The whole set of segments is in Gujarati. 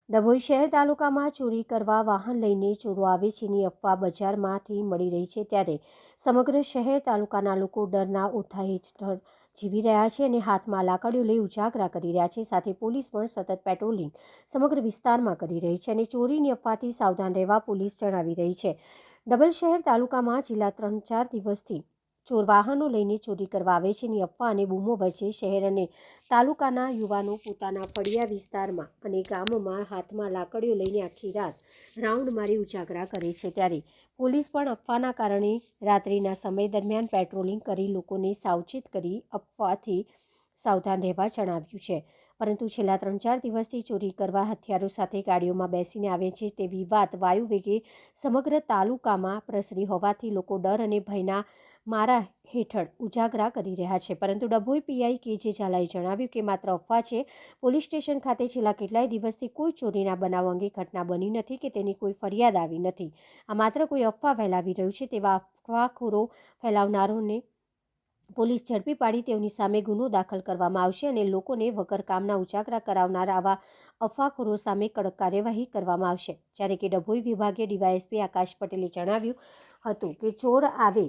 ડભોઈ શહેર તાલુકામાં ચોરી કરવા વાહન લઈને ચોરો આવે છેની અફવા બજારમાંથી મળી રહી છે, ત્યારે સમગ્ર શહેર તાલુકાના લોકો ડરના ઓથા હેઠળ જીવી રહ્યા છે અને હાથમાં લાકડીઓ લઈ ઉજાગરા કરી રહ્યા છે. સાથે પોલીસ પણ સતત પેટ્રોલિંગ સમગ્ર વિસ્તારમાં કરી રહી છે અને ચોરીની અફવાથી સાવધાન રહેવા પોલીસ જણાવી રહી છે. ડભોઈ શહેર તાલુકામાં છેલ્લા 3-4 દિવસથી ચોર વાહનો લઈને ચોરી કરવા આવે છેની અફવા અને બૂમો વચ્ચે શહેર અને તાલુકાના યુવાનો પોતાના ફળિયા વિસ્તારમાં અને ગામમાં હાથમાં લાકડીઓ લઈને આખી રાત રાઉન્ડ મારી ઉજાગરા કરે છે. ત્યારે પોલીસ પણ અફવાના કારણે રાત્રિના સમય દરમિયાન પેટ્રોલિંગ કરી લોકોને સાવચેત કરી અફવાથી સાવધાન રહેવા જણાવ્યું છે. પરંતુ છેલ્લા 3-4 દિવસથી ચોરી કરવા હથિયારો સાથે ગાડીઓમાં બેસીને આવે છે તેવી વાત વાયુ વેગે સમગ્ર તાલુકામાં પ્રસરી હોવાથી લોકો ડર અને ભયના મારા હેઠળ ઉજાગરા કરી રહ્યા છે. પરંતુ ડભોઈ પીઆઈ કે.જે. ઝાલાએ જણાવ્યું કે માત્ર અફવા છે. પોલીસ સ્ટેશન ખાતે છેલ્લા કેટલાય દિવસથી કોઈ ચોરીના બનાવ અંગે ઘટના બની નથી કે તેની કોઈ ફરિયાદ આવી નથી. આ માત્ર કોઈ અફવા ફેલાવી રહ્યું છે. તેવા અફવાખોરો ફેલાવનારોને પોલીસ ઝડપી પાડી તેઓની સામે ગુનો દાખલ કરવામાં આવશે અને લોકોને વગર કામના ઉજાગરા કરાવનાર આવા અફવાખોરો સામે કડક કાર્યવાહી કરવામાં આવશે. જ્યારે કે ડભોઈ વિભાગીય ડીવાયએસપી આકાશ પટેલે જણાવ્યું હતું કે ચોર આવે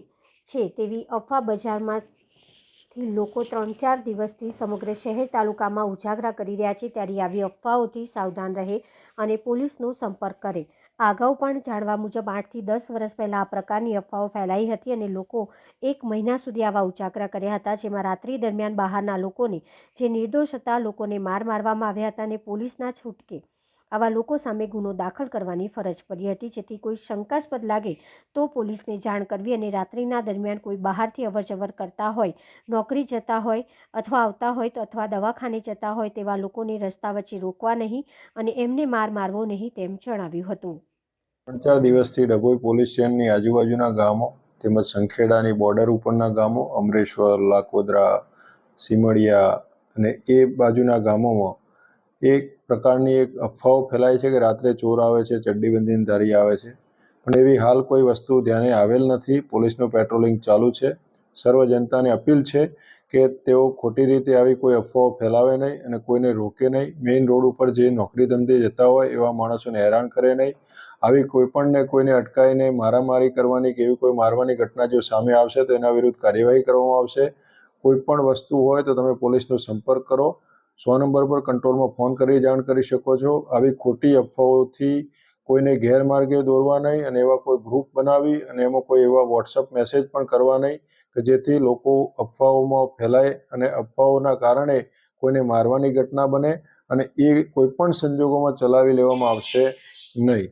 છે તેવી અફવા બજારમાંથી લોકો 3-4 દિવસથી સમગ્ર શહેર તાલુકામાં ઉજાગરા કરી રહ્યા છે. ત્યારે આવી અફવાઓથી સાવધાન રહે અને પોલીસનો સંપર્ક કરે. આ અગાઉ પણ જાણવા મુજબ 8 થી 10 વર્ષ પહેલાં આ પ્રકારની અફવાઓ ફેલાઈ હતી અને લોકો 1 મહિના સુધી આવા ઉજાગરા કર્યા હતા, જેમાં રાત્રિ દરમિયાન બહારના લોકોને જે નિર્દોષ હતા લોકોને મારવામાં આવ્યા હતા અને પોલીસના છૂટકે આવા લોકો સામે ગુનો દાખલ કરવાની ફરજ પડી હતી. જેથી કોઈ શંકાસ્પદ લાગે તો પોલીસને જાણ કરવી અને રાત્રિના દરમિયાન કોઈ બહારથી અવરજવર કરતા હોય, નોકરી જતા હોય અથવા આવતા હોય તો અથવા દવાખાને જતા હોય તેવા લોકોને રસ્તા વચ્ચે રોકવા નહીં અને એમને મારવો નહીં તેમ જણાવ્યું હતું. 3-4 દિવસથી ડભોઈ પોલીસ સ્ટેશનની આજુબાજુના ગામો તેમજ સંખેડાની બોર્ડર ઉપરના ગામો અમરેશ્વર, લાકોદરા, સીમડિયા અને એ બાજુના ગામોમાં એક પ્રકારની એક અફવાઓ ફેલાય છે કે રાત્રે ચોર આવે છે, ચડ્ડી બંધીને ધારી આવે છે, પણ એવી હાલ કોઈ વસ્તુ ધ્યાને આવેલ નથી. પોલીસનું પેટ્રોલિંગ ચાલુ છે. સર્વ જનતાને અપીલ છે કે તેઓ ખોટી રીતે આવી કોઈ અફવાઓ ફેલાવે નહીં અને કોઈને રોકે નહીં. મેઇન રોડ ઉપર જે નોકરી ધંધે જતા હોય એવા માણસોને હેરાન કરે નહીં. આવી કોઈપણને કોઈને અટકાઈને મારામારી કરવાની કે એવી કોઈ મારવાની ઘટના જો સામે આવશે તો એના વિરુદ્ધ કાર્યવાહી કરવામાં આવશે. કોઈ પણ વસ્તુ હોય તો તમે પોલીસનો સંપર્ક કરો. 100 નંબર પર કંટ્રોલમાં ફોન કરી જાણ કરી શકો છો. આવી ખોટી અફવાઓથી કોઈને ગેરમાર્ગે દોરવા નહીં અને એવા કોઈ ગ્રુપ બનાવી અને એમાં કોઈ એવા વોટ્સઅપ મેસેજ પણ કરવા નહીં કે જેથી લોકો અફવાઓમાં ફેલાય અને અફવાઓના કારણે કોઈને મારવાની ઘટના બને અને એ કોઈ પણ સંજોગોમાં ચલાવી લેવામાં આવશે નહીં.